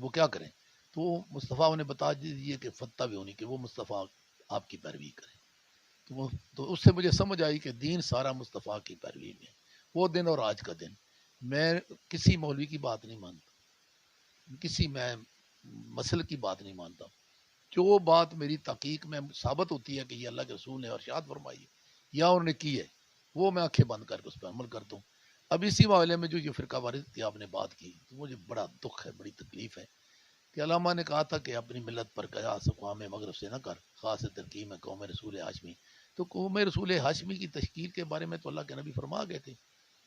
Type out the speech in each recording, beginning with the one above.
وہ کیا کریں؟ تو مصطفیٰ نے بتا دیجیے کہ فتح بھی ہونی کہ وہ مصطفیٰ آپ کی پیروی کرے. تو اس سے مجھے سمجھ آئی کہ دین سارا مصطفیٰ کی پیروی میں. وہ دن اور آج کا دن میں کسی مولوی کی بات نہیں مانتا, کسی میں مسل کی بات نہیں مانتا. جو بات میری تحقیق میں ثابت ہوتی ہے کہ یہ اللہ کے رسول نے ارشاد فرمائی ہے یا انہوں نے کی ہے, وہ میں آنکھیں بند کر کے اس پہ عمل کرتا ہوں. اب اسی معاملے میں جو یہ فرقہ واریت کی آپ نے بات کی, تو مجھے بڑا دکھ ہے, بڑی تکلیف ہے کہ علامہ نے کہا تھا کہ اپنی ملت پر قیاس اقوام مغرب سے نہ کر, خاص ترکیب میں قوم رسول ہاشمی. تو قوم رسول ہاشمی کی تشکیل کے بارے میں تو اللہ کے نبی فرما گئے تھے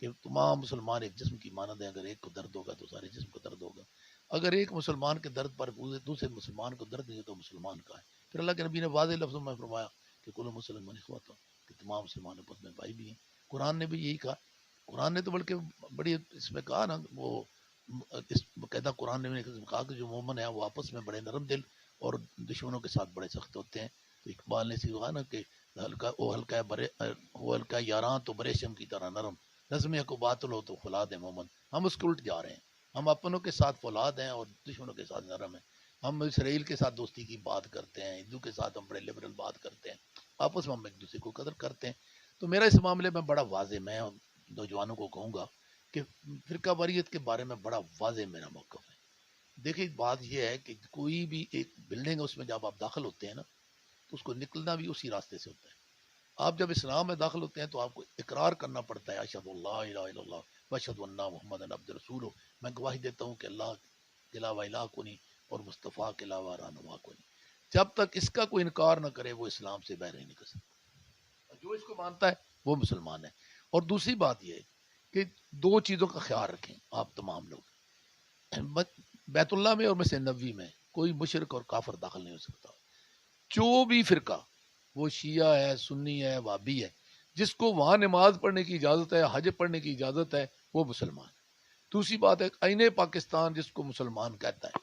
کہ تمام مسلمان ایک جسم کی مانند ہیں, اگر ایک کو درد ہوگا تو سارے جسم کو درد ہوگا. اگر ایک مسلمان کے درد پر دوسرے مسلمان کو درد نہیں تو مسلمان کا ہے. پھر اللہ کے نبی نے واضح لفظوں میں فرمایا کہ کل مسلمان اخوۃ, کہ تمام مسلمان آپس میں بھائی بھی ہیں. قرآن نے بھی یہی کہا. قرآن نے تو بلکہ بڑی اس میں کہا نا, وہ اس باقاعدہ قرآن نے کہا کہ جو مومن ہے وہ آپس میں بڑے نرم دل اور دشمنوں کے ساتھ بڑے سخت ہوتے ہیں. تو اقبال نے کہا نا کہ ہلکا یاراں تو بریشم کی طرح نرم, نظم کو باطل ہو تو فولاد ہے مومن. ہم اس کے الٹ جا رہے ہیں, ہم اپنوں کے ساتھ فولاد ہیں اور دشمنوں کے ساتھ نرم ہیں. ہم اسرائیل کے ساتھ دوستی کی بات کرتے ہیں, ہندو کے ساتھ ہم بڑے لبرل بات کرتے ہیں, آپس میں ہم ایک دوسرے کو قدر کرتے ہیں. تو میرا اس معاملے میں بڑا واضح, میں نوجوانوں کو کہوں گا کہ فرقہ واریت کے بارے میں بڑا واضح میرا موقف ہے. دیکھیں بات یہ ہے کہ کوئی بھی ایک بلڈنگ ہے, اس میں جب آپ داخل ہوتے ہیں نا تو اس کو نکلنا بھی اسی راستے سے ہوتا ہے. آپ جب اسلام میں داخل ہوتے ہیں تو آپ کو اقرار کرنا پڑتا ہے, اشہد اللہ الہ الا اللہ واشہد ان محمد عبد رسول, میں گواہی دیتا ہوں کہ اللہ کے علاوہ الہ کو نہیں اور مصطفیٰ کے علاوہ رہنما کو نہیں. جب تک اس کا کوئی انکار نہ کرے وہ اسلام سے باہر نہیں نکل سکتا. جو اس کو مانتا ہے وہ مسلمان ہے. اور دوسری بات یہ ہے کہ دو چیزوں کا خیال رکھیں آپ تمام لوگ, بیت اللہ میں اور مسجد نبوی میں کوئی مشرک اور کافر داخل نہیں ہو سکتا. جو بھی فرقہ, وہ شیعہ ہے, سنی ہے, وابی ہے, جس کو وہاں نماز پڑھنے کی اجازت ہے, حج پڑھنے کی اجازت ہے, وہ مسلمان ہے. دوسری بات ہے آئین پاکستان جس کو مسلمان کہتا ہے,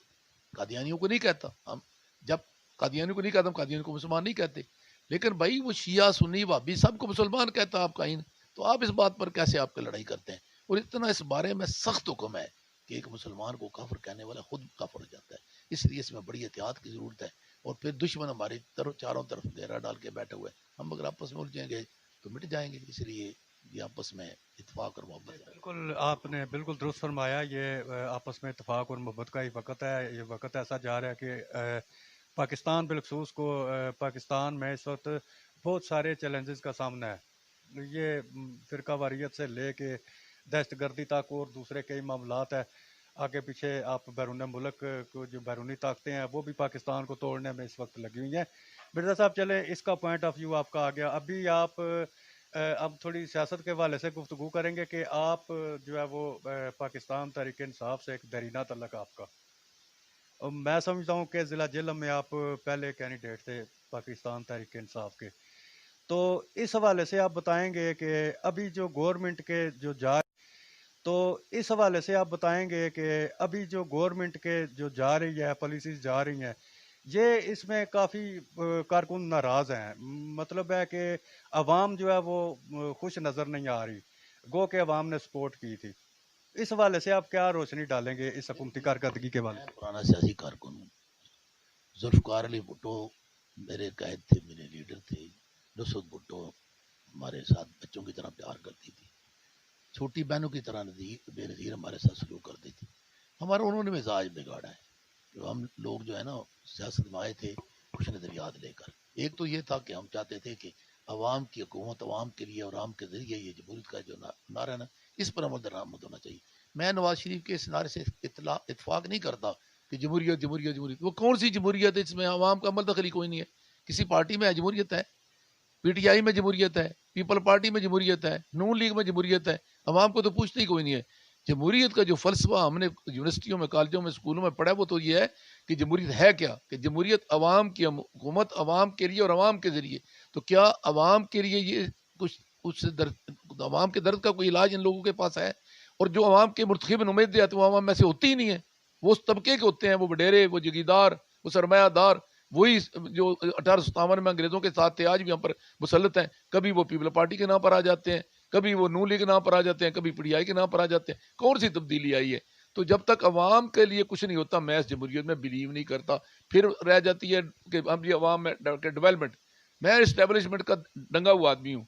قادیانیوں کو نہیں کہتا. ہم جب قادیانیوں کو نہیں کہتا, ہم قادیانیوں کو مسلمان نہیں کہتے, لیکن بھائی وہ شیعہ سنی وابی سب کو مسلمان کہتا ہے آپ کا آئین. تو آپ اس بات پر کیسے آپ کی لڑائی کرتے ہیں؟ اور اتنا اس بارے میں سخت حکم ہے کہ ایک مسلمان کو کافر کہنے والا خود کافر ہو جاتا ہے. اس لیے اس میں بڑی احتیاط کی ضرورت ہے. اور پھر دشمن ہماری چاروں طرف گہرا ڈال کے بیٹھے ہوئے, ہم اگر آپس میں الجھیں گے تو مٹ جائیں گے. اس لیے یہ آپس میں اتفاق اور محبت ہے. بالکل آپ نے بالکل درست فرمایا. یہ آپس میں اتفاق اور محبت کا ہی وقت ہے. یہ وقت ایسا جا رہا ہے کہ پاکستان بالخصوص کو پاکستان میں اس وقت بہت سارے چیلنجز کا سامنا ہے. یہ فرقہ واریت سے لے کے دہشت گردی تک اور دوسرے کئی معاملات ہیں. آگے پیچھے آپ بیرون ملک کو جو بیرونی طاقتیں ہیں وہ بھی پاکستان کو توڑنے میں اس وقت لگی ہوئی ہیں. مرزا صاحب چلے اس کا پوائنٹ آف ویو آپ کا آ گیا. ابھی آپ اب تھوڑی سیاست کے حوالے سے گفتگو کریں گے کہ آپ جو ہے وہ پاکستان تحریک انصاف سے ایک دیرینہ تعلق آپ کا. میں سمجھتا ہوں کہ ضلع جہلم میں آپ پہلے کینڈیڈیٹ تھے پاکستان تحریک انصاف کے. تو اس حوالے سے آپ بتائیں گے کہ ابھی جو گورنمنٹ کے جو جا رہی ہے پالیسیز جا رہی ہیں, یہ اس میں کافی کارکن ناراض ہیں. مطلب ہے کہ عوام جو ہے وہ خوش نظر نہیں آ رہی, گو کہ عوام نے سپورٹ کی تھی. اس حوالے سے آپ کیا روشنی ڈالیں گے اس حکومتی کارکردگی کے بارے میں؟ پرانا سیاسی کارکن ہوں. ذوالفقار علی بھٹو میرے قائد تھے, میرے لیڈر تھے. نصرت بھٹو ہمارے ساتھ بچوں کی طرح پیار کرتی تھی, چھوٹی بہنوں کی طرح بے نظیر ہمارے ساتھ سلوک کرتی تھی. ہمارا انہوں نے مزاج بگاڑا ہے. جو ہم لوگ جو ہے نا سیاست میں آئے تھے خوش نظریات لے کر. ایک تو یہ تھا کہ ہم چاہتے تھے کہ عوام کی حکومت عوام کے لیے اور عوام کے ذریعے یہ جمہوریت کا جو نعرہ ہے نا اس پر عمل درآمد ہونا چاہیے. میں نواز شریف کے اس نعرے سے اتفاق نہیں کرتا کہ جمہوریت جمہوریت جمہوریت. وہ کون سی جمہوریت ہے؟ اس میں عوام کا عمل دخلی کوئی نہیں ہے. کسی پارٹی میں جمہوریت ہے, پی ٹی آئی میں جمہوریت ہے, پیپل پارٹی میں جمہوریت ہے, نون لیگ میں جمہوریت ہے. عوام کو تو پوچھتے ہی کوئی نہیں ہے. جمہوریت کا جو فلسفہ ہم نے یونیورسٹیوں میں کالجوں میں اسکولوں میں پڑھا وہ تو یہ ہے کہ جمہوریت ہے کیا, کہ جمہوریت عوام کی حکومت عوام کے لیے اور عوام کے ذریعے. تو کیا عوام کے لیے یہ کچھ عوام کے درد کا کوئی علاج ان لوگوں کے پاس ہے؟ اور جو عوام کے مرتخب نمائندے آتے وہ عوام میں سے ہوتی ہی نہیں ہے. وہ اس طبقے کے ہوتے ہیں, وہ وڈیرے, وہ جگیردار, وہ سرمایہ دار, وہی جو 1857 میں انگریزوں کے ساتھ تھے آج بھی ہم پر مسلط ہیں. کبھی وہ پیپل پارٹی کے نام پر آ جاتے ہیں, کبھی وہ نون لیگ کے نام پر آ جاتے ہیں, کبھی پی ٹی آئی کے نام پر آ جاتے ہیں. کون سی تبدیلی آئی ہے؟ تو جب تک عوام کے لیے کچھ نہیں ہوتا میں اس جمہوریت میں بلیو نہیں کرتا. پھر رہ جاتی ہے کہ ہم یہ عوام میں ڈیولپمنٹ. میں اسٹیبلشمنٹ کا ڈنگا ہوا آدمی ہوں.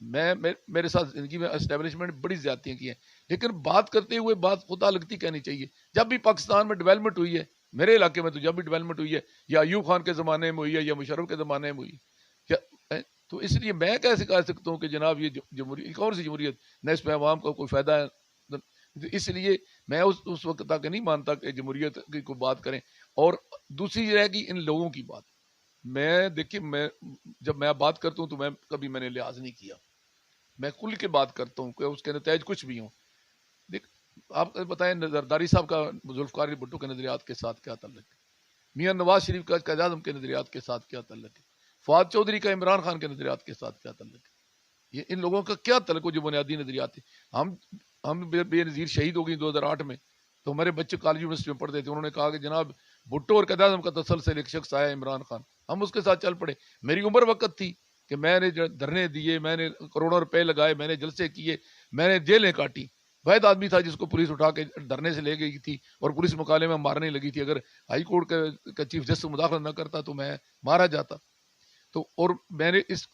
میرے ساتھ زندگی میں اسٹیبلشمنٹ بڑی زیادتیاں کی ہیں, لیکن بات کرتے ہوئے بات خدا لگتی کہنی چاہیے. جب بھی پاکستان میں ڈیولپمنٹ ہوئی ہے, میرے علاقے میں تو جب بھی ڈیولپمنٹ ہوئی ہے یا ایوب خان کے زمانے میں ہوئی ہے یا مشرف کے زمانے میں ہوئی ہے, تو اس لیے میں کیسے کہہ سکتا ہوں کہ جناب یہ جمہوریت کون سی جمہوریت, نہ اس میں عوام کو کوئی فائدہ ہے. اس لیے میں اس وقت تک نہیں مانتا کہ جمہوریت کی کوئی بات کریں. اور دوسری رہے گی ان لوگوں کی بات. میں دیکھیے, میں جب میں بات کرتا ہوں تو میں نے لحاظ نہیں کیا, میں کل کے بات کرتا ہوں کہ اس کے نتائج کچھ بھی ہوں. دیکھ آپ بتائیں زرداری صاحب کا ذوالفقار علی بھٹو کے نظریات کے ساتھ کیا تعلق ہے, میاں نواز شریف کا قائد اعظم کے نظریات کے ساتھ کیا تعلق ہے, فواد چودھری کا عمران خان کے نظریات کے ساتھ کیا تعلق ہے. یہ ان لوگوں کا کیا تعلق ہے جو بنیادی نظریات ہیں. ہم بے نظیر شہید ہو گئی 2008 میں, تو ہمارے بچے کالج یونیورسٹی میں پڑھتے تھے. انہوں نے کہا کہ جناب بھٹو اور قائد اعظم کا تسلسل ایک شخص آیا عمران خان, ہم اس کے ساتھ چل پڑے. میری عمر وقت تھی کہ میں نے دھرنے دیے, میں نے کروڑوں روپے لگائے, میں نے جلسے کیے, میں نے جیلیں کاٹی. واحد آدمی تھا جس کو پولیس اٹھا کے دھرنے سے لے گئی تھی اور پولیس مقابلے میں مارنے لگی تھی. اگر ہائی کورٹ کا چیف جسٹس مداخلت نہ کرتا تو میں مارا جاتا. تو اور میں نے اس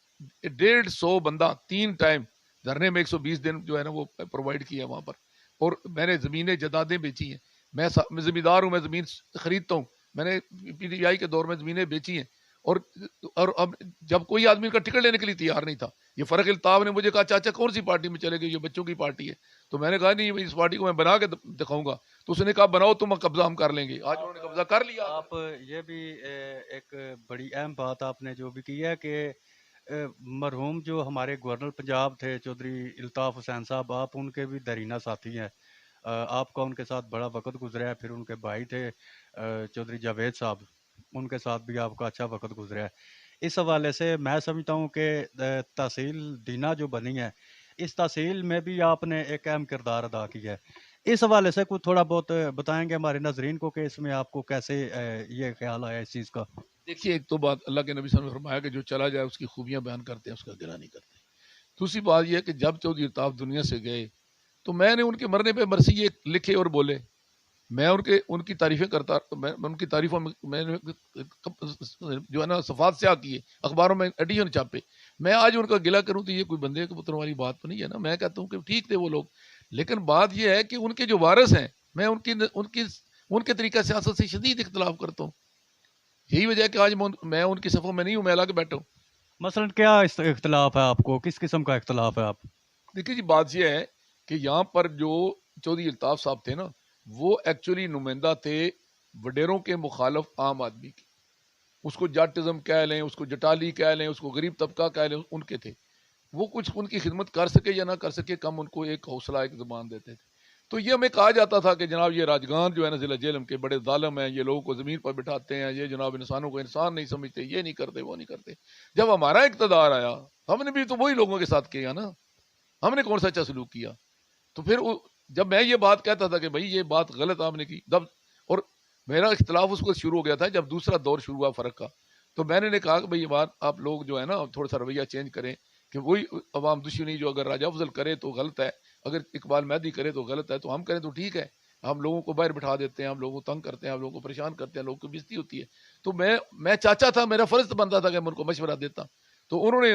150 بندہ 3 ٹائم دھرنے میں 120 دن جو ہے نا وہ پرووائڈ کیا وہاں پر. اور میں نے زمینیں جدادیں بیچی ہیں. میں زمیندار ہوں, میں زمین خریدتا ہوں. میں نے پی ٹی آئی کے دور میں زمینیں بیچی ہیں. اور اب جب کوئی آدمی کا ٹکٹ لینے کے لیے تیار نہیں تھا, یہ فرق الطاف نے مجھے کہا چاچا کون سی پارٹی میں چلے گئے, یہ بچوں کی پارٹی ہے. تو میں نے کہا نہیں, اس پارٹی کو میں بنا کے دکھاؤں گا. تو اس نے کہا بناؤ تم, قبضہ ہم کر لیں گے. آج انہوں نے قبضہ کر لیا. آپ یہ بھی ایک بڑی اہم بات آپ نے جو بھی کی ہے کہ مرحوم جو ہمارے گورنر پنجاب تھے چودھری الطاف حسین صاحب, آپ ان کے بھی دیرینہ ساتھی ہیں. آپ کا ان کے ساتھ بڑا وقت گزرا ہے. پھر ان کے بھائی تھے چودھری جاوید صاحب, ان کے ساتھ بھی آپ کا اچھا وقت گزرا ہے. اس حوالے سے میں سمجھتا ہوں کہ تحصیل دینا جو بنی ہے, اس تحصیل میں بھی آپ نے ایک اہم کردار ادا کیا ہے. اس حوالے سے کچھ تھوڑا بہت بتائیں گے ہمارے ناظرین کو کہ اس میں آپ کو کیسے یہ خیال آیا اس چیز کا. دیکھیے, ایک تو بات اللہ کے نبی صلی اللہ علیہ وسلم نے فرمایا کہ جو چلا جائے اس کی خوبیاں بیان کرتے ہیں, اس کا گرہ نہیں کرتے. دوسری بات یہ ہے کہ جب چودھری الطاف دنیا سے گئے تو میں نے ان کے مرنے پہ مرثیے لکھے اور بولے. میں ان کی تعریفیں کرتا, میں ان کی تعریفوں میں نے جو ہے نا صفحات سیاہ کیے, اخباروں میں ایڈیشن چھاپے. میں آج ان کا گلہ کروں تو یہ کوئی بندے کے پتروں والی بات تو نہیں ہے نا. میں کہتا ہوں کہ ٹھیک تھے وہ لوگ, لیکن بات یہ ہے کہ ان کے جو وارث ہیں, میں ان کے طریقہ سیاست سے شدید اختلاف کرتا ہوں. یہی وجہ ہے کہ آج میں ان کی صفوں میں نہیں ہوں, میں الگ بیٹھا ہوں. مثلا کیا اختلاف ہے آپ کو, کس قسم کا اختلاف ہے آپ؟ دیکھیے جی, بات یہ ہے کہ یہاں پر جو چودھری الطاف صاحب تھے نا, وہ ایکچولی نمائندہ تھے وڈیروں کے مخالف عام آدمی کی. اس کو جاٹزم کہہ لیں, اس کو جٹالی کہہ لیں, اس کو غریب طبقہ کہہ لیں, ان کے تھے. وہ کچھ ان کی خدمت کر سکے یا نہ کر سکے, کم ان کو ایک حوصلہ, ایک زبان دیتے تھے. تو یہ ہمیں کہا جاتا تھا کہ جناب یہ راجگان جو ہے نا ضلع جہلم کے بڑے ظالم ہیں, یہ لوگوں کو زمین پر بٹھاتے ہیں, یہ جناب انسانوں کو انسان نہیں سمجھتے, یہ نہیں کرتے, وہ نہیں کرتے. جب ہمارا اقتدار آیا, ہم نے بھی تو وہی لوگوں کے ساتھ کیا نا, ہم نے کون سا اچھا سلوک کیا. تو پھر جب میں یہ بات کہتا تھا کہ بھائی یہ بات غلط آپ نے کی, اور میرا اختلاف اس کو شروع ہو گیا تھا جب دوسرا دور شروع ہوا فرق کا. تو میں نے کہا کہ بھائی یہ بات آپ لوگ جو ہے نا تھوڑا سا رویہ چینج کریں, کہ وہی عوام دشمنی جو اگر راجہ افضل کرے تو غلط ہے, اگر اقبال مہدی کرے تو غلط ہے, تو ہم کریں تو ٹھیک ہے. ہم لوگوں کو باہر بٹھا دیتے ہیں, ہم لوگوں کو تنگ کرتے ہیں, ہم لوگوں کو پریشان کرتے ہیں, لوگوں کی بےزتی ہوتی ہے. تو میں چاچا تھا, میرا فرض بنتا تھا کہ میں ان کو مشورہ دیتا. تو انہوں نے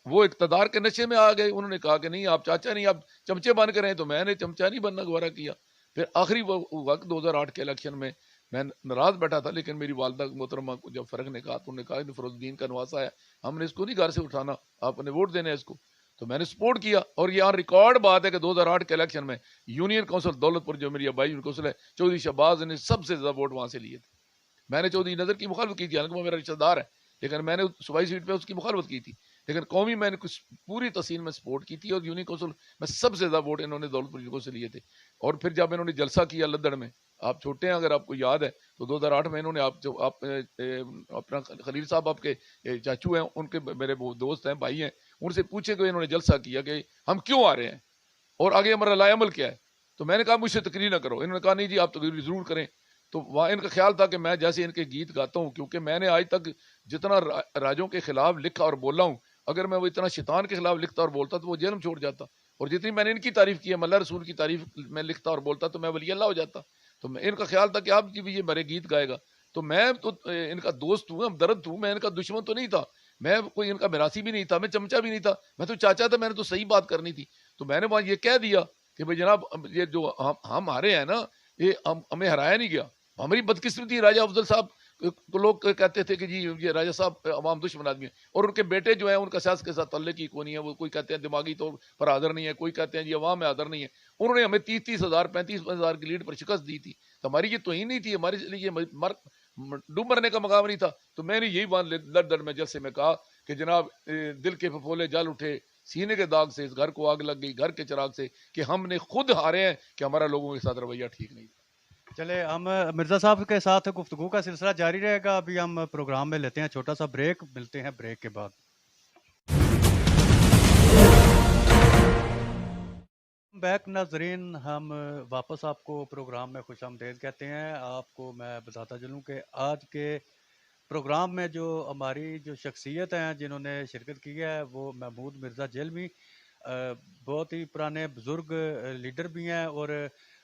وہ اقتدار کے نشے میں آ گئے, انہوں نے کہا کہ نہیں آپ چاچا نہیں, آپ چمچے بن کر رہے ہیں. تو میں نے چمچا نہیں بننا گوارا کیا. پھر آخری وقت 2008 کے الیکشن میں ناراض بیٹھا تھا, لیکن میری والدہ محترمہ کو جب فرق نے کہا تو انہوں نے کہا فیروز الدین کا نواسا ہے, ہم نے اس کو نہیں گھر سے اٹھانا, آپ نے ووٹ دینا ہے اس کو. تو میں نے سپورٹ کیا. اور یہ ریکارڈ بات ہے کہ 2008 کے الیکشن میں یونین کونسل دولت پور جو میری آبائی کونسل ہے, چودھری شہباز نے سب سے زیادہ ووٹ وہاں سے لیے تھے. میں نے چودھری نظر کی مخالفت کی تھی, حالانکہ وہ میرا رشتہ دار ہے, لیکن میں نے صوبائی سیٹ پہ اس کی مخالفت کی تھی. لیکن قومی میں نے کچھ پوری تحصیل میں سپورٹ کی تھی, اور یونین کونسل میں سب سے زیادہ ووٹ انہوں نے دولت پور سے لیے تھے. اور پھر جب انہوں نے جلسہ کیا لدڑ میں, آپ چھوٹے ہیں اگر آپ کو یاد ہے, تو 2008 میں انہوں نے آپ اپنا خلیل صاحب آپ کے چاچو ہیں, ان کے میرے دوست ہیں, بھائی ہیں, ان سے پوچھے کہ انہوں نے جلسہ کیا کہ ہم کیوں آ رہے ہیں اور آگے ہمارا لائے عمل کیا ہے. تو میں نے کہا مجھ سے تقریر نہ کرو. انہوں نے کہا نہیں جی آپ تقریر ضرور کریں. تو وہاں ان کا خیال تھا کہ میں جیسے ان کے گیت گاتا ہوں, کیونکہ میں نے آج تک جتنا راجوں کے خلاف لکھا اور بولا ہوں, اگر میں وہ اتنا شیطان کے خلاف لکھتا اور بولتا تو وہ جیل میں چھوڑ جاتا. اور جتنی میں نے ان کی تعریف کی ہے، اللہ رسول کی تعریف میں لکھتا اور بولتا تو میں ولی اللہ ہو جاتا. تو میں ان کا خیال تھا کہ آپ کی بھی یہ میرے گیت گائے گا. تو میں تو ان کا دوست ہوں، ہمدرد ہوں، میں ان کا دشمن تو نہیں تھا، میں کوئی ان کا میراثی بھی نہیں تھا، میں چمچا بھی نہیں تھا، میں تو چاچا تھا. میں نے تو صحیح بات کرنی تھی. تو میں نے وہاں یہ کہہ دیا کہ بھائی جناب یہ جو ہم ہارے ہیں نا، یہ ہمیں ہرایا نہیں گیا. ہماری بدقسمتی راجہ افضل صاحب کو لوگ کہتے تھے کہ جی یہ راجہ صاحب عوام دشمن آدمی ہیں، اور ان کے بیٹے جو ہیں ان کا سیاست کے ساتھ تعلق ہی کوئی نہیں ہے. وہ کوئی کہتے ہیں دماغی طور پر حاضر نہیں ہے، کوئی کہتے ہیں جی عوام میں حاضر نہیں ہے. انہوں نے ہمیں 30,000 35,000 کی لیڈ پر شکست دی تھی. تو ہماری یہ توہین نہیں تھی، ہمارے لیے یہ ڈوب مرنے کا مقام نہیں تھا. تو میں نے یہی بات لڑ لڑ میں جلسے میں کہا کہ جناب دل کے پھپھولے جل اٹھے سینے کے داغ سے، اس گھر کو آگ لگ گئی گھر کے چراغ سے، کہ ہم نے خود ہارے ہیں کہ ہمارا لوگوں کے ساتھ رویہ ٹھیک نہیں تھا. چلے ہم مرزا صاحب کے ساتھ گفتگو کا سلسلہ جاری رہے گا. ابھی ہم پروگرام میں لیتے ہیں چھوٹا سا بریک، ملتے ہیں بریک کے بعد. بیک ناظرین، ہم واپس آپ کو پروگرام میں خوش آمدید کہتے ہیں. آپ کو میں بتاتا چلوں کہ آج کے پروگرام میں جو ہماری جو شخصیت ہیں جنہوں نے شرکت کی ہے وہ محمود مرزا جیلمی، بہت ہی پرانے بزرگ لیڈر بھی ہیں اور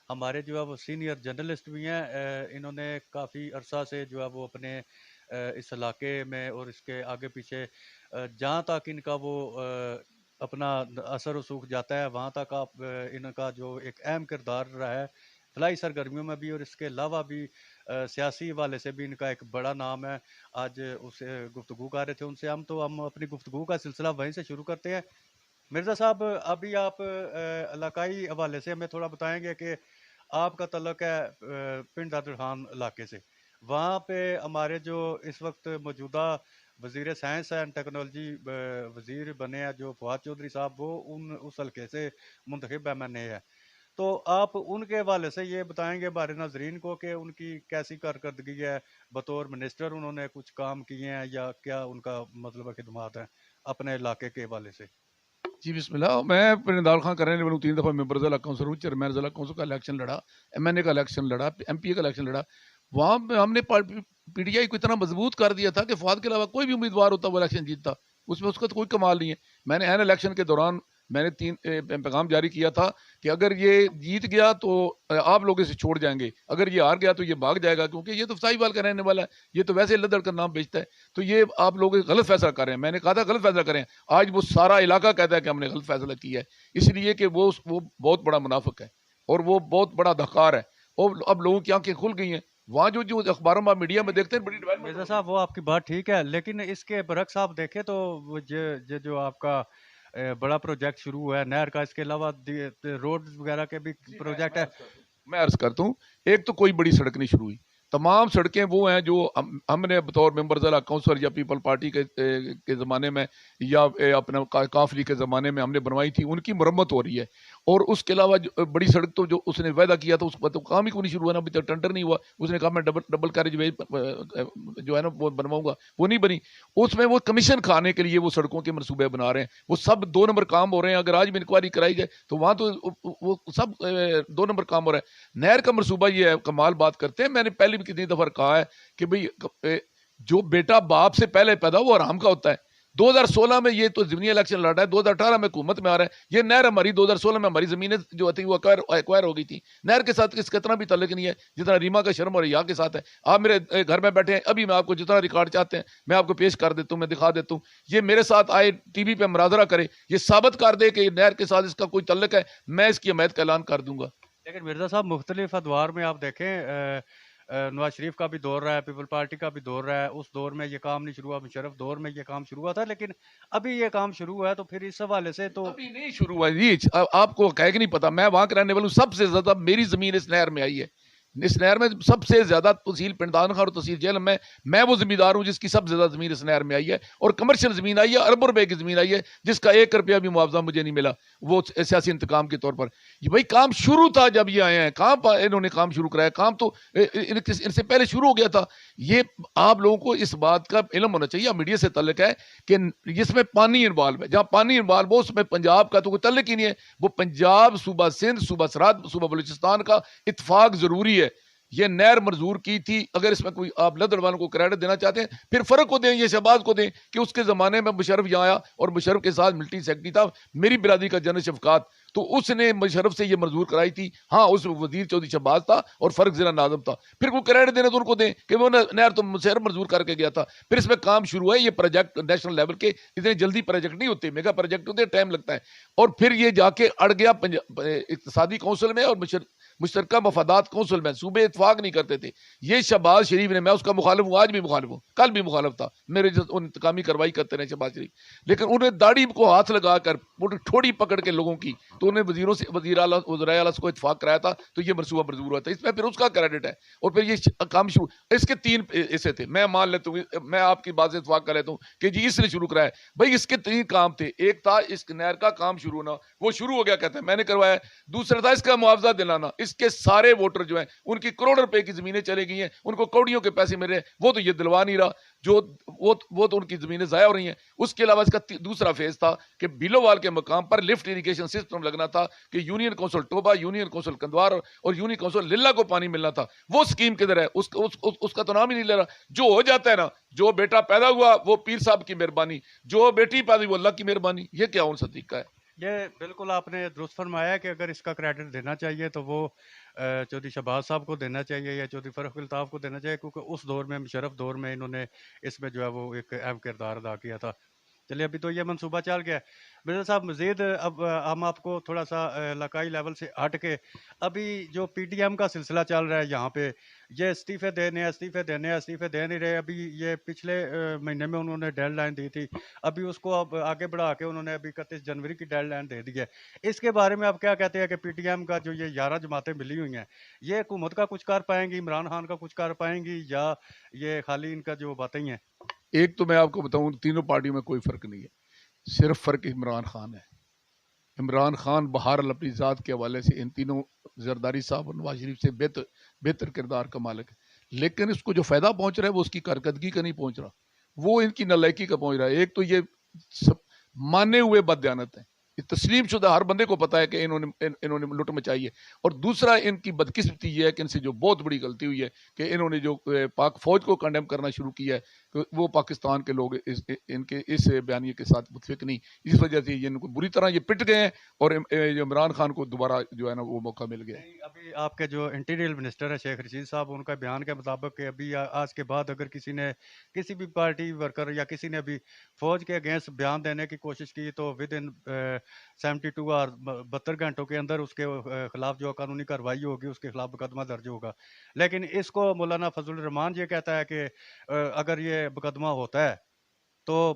ہمارے جو ہے وہ سینئر جرنلسٹ بھی ہیں. انہوں نے کافی عرصہ سے جو ہے وہ اپنے اس علاقے میں اور اس کے آگے پیچھے جہاں تک ان کا وہ اپنا اثر رسوخ جاتا ہے وہاں تک آپ ان کا جو ایک اہم کردار رہا ہے فلاحی سرگرمیوں میں بھی، اور اس کے علاوہ بھی سیاسی حوالے سے بھی ان کا ایک بڑا نام ہے. آج اس گفتگو کر رہے تھے ان سے ہم اپنی گفتگو کا سلسلہ وہیں سے شروع کرتے ہیں. مرزا صاحب، ابھی آپ علاقائی حوالے سے ہمیں تھوڑا بتائیں گے کہ آپ کا تعلق ہے پنڈ دادر خان علاقے سے. وہاں پہ ہمارے جو اس وقت موجودہ وزیر سائنس اینڈ ٹیکنالوجی وزیر بنے ہیں جو فواد چودھری صاحب، وہ اس حلقے سے منتخب ایم این اے ہے. تو آپ ان کے حوالے سے یہ بتائیں گے ہمارے ناظرین کو کہ ان کی کیسی کارکردگی ہے بطور منسٹر، انہوں نے کچھ کام کیے ہیں یا کیا ان کا مطلب خدمات ہیں اپنے علاقے کے حوالے سے؟ جی بسم اللہ. میں پرندال خان کرنے والوں 3 دفعہ ممبر ضلع کونسل ہوں، چیئرمین ضلع کونسل کا الیکشن لڑا، ایم این اے کا الیکشن لڑا، ایم پی اے کا الیکشن لڑا. وہاں پہ ہم نے پی ٹی آئی کو اتنا مضبوط کر دیا تھا کہ فواد کے علاوہ کوئی بھی امیدوار ہوتا وہ الیکشن جیتتا، اس میں اس کا تو کوئی کمال نہیں ہے. میں نے این الیکشن کے دوران میں نے 3 پیغام جاری کیا تھا کہ اگر یہ جیت گیا تو آپ لوگ اسے چھوڑ جائیں گے، اگر یہ ہار گیا تو یہ بھاگ جائے گا، کیونکہ یہ تو فسائی بال کا رہنے والا ہے، یہ تو ویسے لدڑ کا نام بیچتا ہے. تو یہ آپ لوگ غلط فیصلہ کر رہے ہیں. میں نے کہا تھا غلط فیصلہ کریں، آج وہ سارا علاقہ کہتا ہے کہ ہم نے غلط فیصلہ کیا ہے، اس لیے کہ وہ بہت بڑا منافق ہے اور وہ بہت بڑا دھکار ہے. اور اب لوگوں کی آنکھیں کھل گئی ہیں. وہاں جو اخباروں میں میڈیا میں دیکھتے ہیں بڑی ڈیولپمنٹ. مرزا صاحب، وہ آپ کی بات ٹھیک ہے، لیکن اس کے برعکس آپ دیکھیں تو وہ جو آپ کا بڑا پروجیکٹ شروع ہوا ہے نہر کا، اس کے علاوہ روڈ وغیرہ کے بھی پروجیکٹ ہے. میں عرض کرتا ہوں، ایک تو کوئی بڑی سڑک نہیں شروع ہوئی. تمام سڑکیں وہ ہیں جو ہم نے بطور ممبر ضلع کونسل یا پیپل پارٹی کے زمانے میں یا اپنا کافلی کے زمانے میں ہم نے بنوائی تھی، ان کی مرمت ہو رہی ہے. اور اس کے علاوہ بڑی سڑک تو جو اس نے وعدہ کیا تھا اس پر تو کام ہی کو نہیں شروع ہوا نا، ابھی تک ٹینڈر نہیں ہوا. اس نے کہا میں ڈبل کیریج وے جو ہے نا وہ بنواؤں گا، وہ نہیں بنی. اس میں وہ کمیشن کھانے کے لیے وہ سڑکوں کے منصوبے بنا رہے ہیں، وہ سب 2 نمبر کام ہو رہے ہیں. اگر آج بھی انکوائری کرائی جائے تو وہاں تو وہ سب 2 نمبر کام ہو رہا ہے. نہر کا منصوبہ یہ ہے، کمال بات کرتے ہیں. میں نے پہلے بھی کتنی دفعہ کہا ہے کہ بھئی جو بیٹا باپ سے پہلے پیدا وہ حرام کا ہوتا ہے. 2016 میں یہ تو ضمنی الیکشن لڑ رہا ہے، 2018 میں حکومت میں آ رہا ہے. یہ نہر ہماری 2016 میں ہماری زمینیں جو تھی وہ ایکوائر ہو گئی تھی. نہر کے ساتھ اس کا اتنا بھی تعلق نہیں ہے جتنا ریما کا شرم اور ریا کے ساتھ ہے. آپ میرے گھر میں بیٹھے ہیں، ابھی میں آپ کو جتنا ریکارڈ چاہتے ہیں میں آپ کو پیش کر دیتا ہوں، میں دکھا دیتا ہوں. یہ میرے ساتھ آئے ٹی وی پہ مناظرہ کرے، یہ ثابت کر دے کہ نہر کے ساتھ اس کا کوئی تعلق ہے، میں اس کی حمایت کا اعلان کر دوں گا. لیکن مرزا صاحب، مختلف ادوار میں آپ دیکھیں نواز شریف کا بھی دور رہا ہے، پیپل پارٹی کا بھی دور رہا ہے. اس دور میں یہ کام نہیں شروع ہوا، مشرف دور میں یہ کام شروع ہوا تھا، لیکن ابھی یہ کام شروع ہوا ہے. تو پھر اس حوالے سے تو ابھی نہیں شروع ہوا جی. آپ کو کہہ کے نہیں پتا، میں وہاں کے رہنے والا ہوں. سب سے زیادہ میری زمین اس نہر میں آئی ہے. اس نہر میں سب سے زیادہ تحصیل پنڈان خان اور تحصیل جہلم میں وہ زمیندار ہوں جس کی سب سے زیادہ زمین اس نہر میں آئی ہے. اور کمرشل زمین آئی ہے، اربوں روپے کی زمین آئی ہے جس کا 1 روپیہ بھی معاوضہ مجھے نہیں ملا، وہ سیاسی انتقام کے طور پر. یہ بھائی کام شروع تھا جب یہ آئے ہیں. کہاں انہوں نے کام شروع کرایا؟ کام تو ان سے پہلے شروع ہو گیا تھا. یہ آپ لوگوں کو اس بات کا علم ہونا چاہیے. میڈیا سے تعلق ہے کہ جس میں پانی انوالو ہے، جہاں پانی انوالو ہو اس میں پنجاب کا تو کوئی تعلق ہی نہیں ہے. وہ پنجاب، صوبہ سندھ، صوبہ سرحد، صوبہ بلوچستان کا اتفاق ضروری ہے. یہ نہر منظور کی تھی. اگر اس میں کوئی آپ لدڑ والوں کو کریڈٹ دینا چاہتے ہیں پھر فرق کو دیں، یہ شہباز کو دیں کہ اس کے زمانے میں مشرف یہاں آیا اور مشرف کے ساتھ ملٹری سیکرٹری تھا. میری برادری کا جنرل شفقات تو اس نے مشرف سے یہ منظور کرائی تھی. ہاں اس وزیر چودھری شہباز تھا اور فرق ضلع ناظم تھا. پھر کوئی کریڈٹ دینا تو ان کو دیں کہ وہ نہر تو مشرف منظور کر کے گیا تھا. پھر اس میں کام شروع ہے. یہ پروجیکٹ نیشنل لیول کے اتنے جلدی پروجیکٹ نہیں ہوتے, میگا پروجیکٹ ہوتے, ٹائم لگتا ہے. اور پھر یہ جا کے اڑ گیا اقتصادی کونسل میں اور مشترکہ مفادات کونسل میں. صوبے اتفاق نہیں کرتے تھے. یہ شہباز شریف نے, میں اس کا مخالف ہوں, آج بھی مخالف ہوں, کل بھی مخالف تھا, میرے انتقامی کارروائی کرتے رہے شہباز شریف, لیکن انہیں داڑھی کو ہاتھ لگا کر ٹھوڑی پکڑ کے لوگوں کی, تو انہیں وزیروں سے وزرائے اعلیٰ کو اتفاق کرایا تھا, تو یہ منصوبہ منظور ہوا تھا. اس میں پھر اس کا کریڈٹ ہے. اور پھر یہ کام شروع, اس کے 3 ایسے تھے. میں مان لیتا ہوں, میں آپ کی بات سے اتفاق کر لیتا ہوں کہ جی اس نے شروع کرایا. بھائی اس کے 3 کام تھے. ایک تھا اس نہر کا کام شروع ہونا, وہ شروع ہو گیا, کہتے ہیں میں نے کروایا. دوسرا تھا اس کا معاوضہ دلانا. اس کے سارے ووٹر جو ہیں ان کی کروڑ روپے کی زمینیں چلے گئی ہیں, ان کو کوڑیوں کے پیسے مل رہے ہیں, وہ تو یہ دلوا نہیں رہا, جو وہ تو ان کی زمینیں ضائع ہو رہی ہیں. اس کے علاوہ اس کا دوسرا فیز تھا کہ بیلووال کے مقام پر لفٹ اریگیشن سسٹم لگنا تھا, کہ یونین کونسل ٹوبا, یونین کونسل کندوار اور یونین کونسل للہ کو پانی ملنا تھا. وہ سکیم کدھر ہے؟ اس کا تو نام ہی نہیں لے رہا. جو ہو جاتا ہے نا, جو بیٹا پیدا ہوا وہ پیر صاحب کی مہربانی, جو بیٹی پیدا ہوئی وہ اللہ کی مہربانی. یہ کیا ان سے طریقہ ہے؟ یہ بالکل آپ نے درست فرمایا کہ اگر اس کا کریڈٹ دینا چاہیے تو وہ چودھری شہباز صاحب کو دینا چاہیے یا چودھری فرق الطاف کو دینا چاہیے, کیونکہ اس دور میں, مشرف دور میں, انہوں نے اس میں جو ہے وہ ایک اہم کردار ادا کیا تھا. چلیے ابھی تو یہ منصوبہ چل گیا. مرزا صاحب مزید اب ہم آپ کو تھوڑا سا علاقائی لیول سے ہٹ کے, ابھی جو پی ٹی ایم کا سلسلہ چل رہا ہے یہاں پہ, یہ استعفے دے نہیں رہے. ابھی یہ پچھلے مہینے میں انہوں نے ڈیڈ لائن دی تھی, ابھی اس کو اب آگے بڑھا کے انہوں نے ابھی 31 جنوری کی ڈیڈ لائن دے دی ہے. اس کے بارے میں آپ کیا کہتے ہیں کہ پی ٹی ایم کا جو یہ 11 جماعتیں ملی ہوئی ہیں, یہ حکومت کا کچھ کر پائیں گی, عمران خان کا کچھ کر پائیں گی, یا یہ خالی ان کا جو باتیں ہی ہیں؟ ایک تو میں آپ کو بتاؤں, تینوں پارٹیوں میں کوئی فرق نہیں ہے, صرف فرق عمران خان ہے. عمران خان بہرحال اپنی ذات کے حوالے سے ان تینوں زرداری صاحب اور نواز شریف سے بہتر کردار کا مالک ہے, لیکن اس کو جو فائدہ پہنچ رہا ہے وہ اس کی کارکردگی کا نہیں پہنچ رہا, وہ ان کی نالائکی کا پہنچ رہا ہے. ایک تو یہ مانے ہوئے بددیانت ہیں, یہ تسلیم شدہ, ہر بندے کو پتا ہے کہ انہوں نے لٹ مچائی ہے. اور دوسرا ان کی بدقسمتی یہ ہے کہ ان سے جو بہت بڑی غلطی ہوئی ہے کہ انہوں نے جو پاک فوج کو کنڈیم کرنا شروع کیا ہے, وہ پاکستان کے لوگ ان کے اس بیانیے کے ساتھ متفق نہیں. اس وجہ سے یہ ان کو بری طرح یہ پٹ گئے ہیں, اور عمران خان کو دوبارہ جو ہے نا وہ موقع مل گیا. ابھی آپ کے جو انٹیریئر منسٹر ہے شیخ رشید صاحب, ان کا بیان کے مطابق کہ ابھی آج کے بعد اگر کسی نے, کسی بھی پارٹی ورکر یا کسی نے بھی فوج کے اگینسٹ بیان دینے کی کوشش کی تو ود ان 72 اور 72 گھنٹوں کے اندر اس کے خلاف جو قانونی کارروائی ہوگی, اس کے خلاف مقدمہ درج ہوگا. لیکن اس کو مولانا فضل الرحمان یہ کہتا ہے کہ اگر یہ مقدمہ ہوتا ہے تو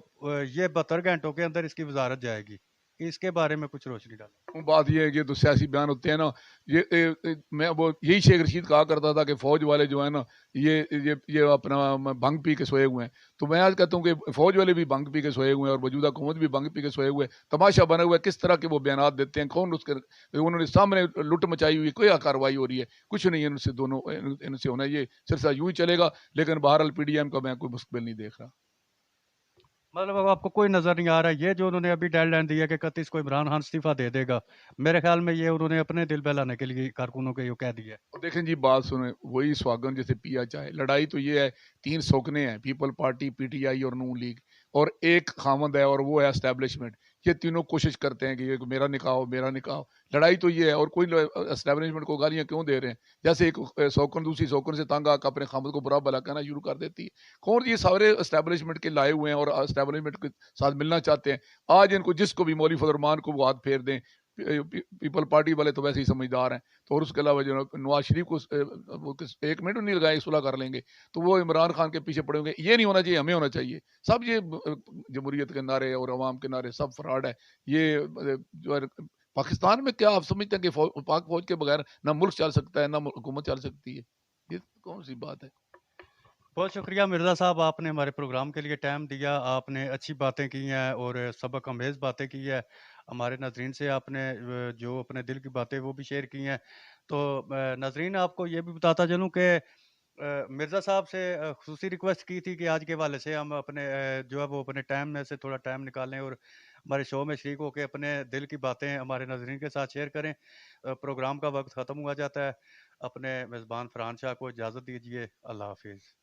یہ 72 گھنٹوں کے اندر اس کی وزارت جائے گی. اس کے بارے میں کچھ روشنی ڈالیں. بات یہ ہے کہ تو سیاسی بیان ہوتے ہیں نا, میں وہ یہی شیخ رشید کہا کرتا تھا کہ فوج والے جو ہیں نا یہ اپنا بھنگ پی کے سوئے ہوئے ہیں. تو میں آج کہتا ہوں کہ فوج والے بھی بھنگ پی کے سوئے ہوئے ہیں, اور موجودہ حکومت بھی بھنگ پی کے سوئے ہوئے. تماشا بنا ہوا ہے کس طرح کے وہ بیانات دیتے ہیں, کون انہوں نے سامنے لٹ مچائی ہوئی, کوئی کارروائی ہو رہی ہے, کچھ نہیں. ان سے دونوں ان سے ہونا, یہ سلسلہ یوں ہی چلے گا. لیکن بہرحال پی ڈی ایم کا میں کوئی مستقبل نہیں دیکھ رہا. مطلب آپ کو کوئی نظر نہیں آ رہا یہ جو انہوں نے ابھی ڈیڈ لائن دی ہے کہ 31 کو عمران خان استعفیٰ دے دے گا, میرے خیال میں یہ انہوں نے اپنے دل بہلانے کے لیے کارکنوں کو یہ کہہ دیا ہے. دیکھیں جی بات سنیں, وہی سواگن جیسے پیا چاہے. لڑائی تو یہ ہے, 3 سوکنے ہیں, people party, P T I اور نون لیگ, اور ایک خامند ہے اور وہ ہے اسٹیبلشمنٹ. یہ تینوں کوشش کرتے ہیں کہ یہ میرا نکاح. لڑائی تو یہ ہے, اور کوئی اسٹیبلشمنٹ کو گالیاں کیوں دے رہے ہیں؟ جیسے ایک سوکن دوسری سوکن سے تنگ آ کر اپنے خامد کو برا بھلا کہنا شروع کر دیتی ہے. کون یہ سارے اسٹیبلشمنٹ کے لائے ہوئے ہیں اور اسٹیبلشمنٹ کے ساتھ ملنا چاہتے ہیں. آج ان کو جس کو بھی مولوی فضل الرحمان کو وہ ہاتھ پھیر دیں, پیپل پارٹی والے تو ویسے ہی سمجھدار ہیں, تو اور اس کے علاوہ جو نواز شریف کو 1 منٹ نہیں لگائے صلح کر لیں گے, تو وہ عمران خان کے پیچھے پڑیں گے. یہ نہیں ہونا چاہیے, ہمیں ہونا چاہیے. سب یہ جمہوریت کے نعرے اور عوام کے نعرے سب فراڈ ہے. یہ جو ہے پاکستان میں کیا آپ سمجھتے ہیں کہ پاک فوج کے بغیر نہ ملک چل سکتا ہے نہ حکومت چل سکتی ہے؟ یہ کون سی بات ہے؟ بہت شکریہ مرزا صاحب, آپ نے ہمارے پروگرام کے لیے ٹائم دیا, آپ نے اچھی باتیں کی ہیں اور سبق آمیز باتیں کی ہے. ہمارے ناظرین سے آپ نے جو اپنے دل کی باتیں وہ بھی شیئر کی ہیں. تو ناظرین آپ کو یہ بھی بتاتا چلوں کہ مرزا صاحب سے خصوصی ریکویسٹ کی تھی کہ آج کے حوالے سے ہم اپنے جو ہے وہ اپنے ٹائم میں سے تھوڑا ٹائم نکالیں اور ہمارے شو میں شریک ہو کے اپنے دل کی باتیں ہمارے ناظرین کے ساتھ شیئر کریں. پروگرام کا وقت ختم ہوا جاتا ہے. اپنے میزبان فرحان شاہ کو اجازت دیجیے. اللہ حافظ.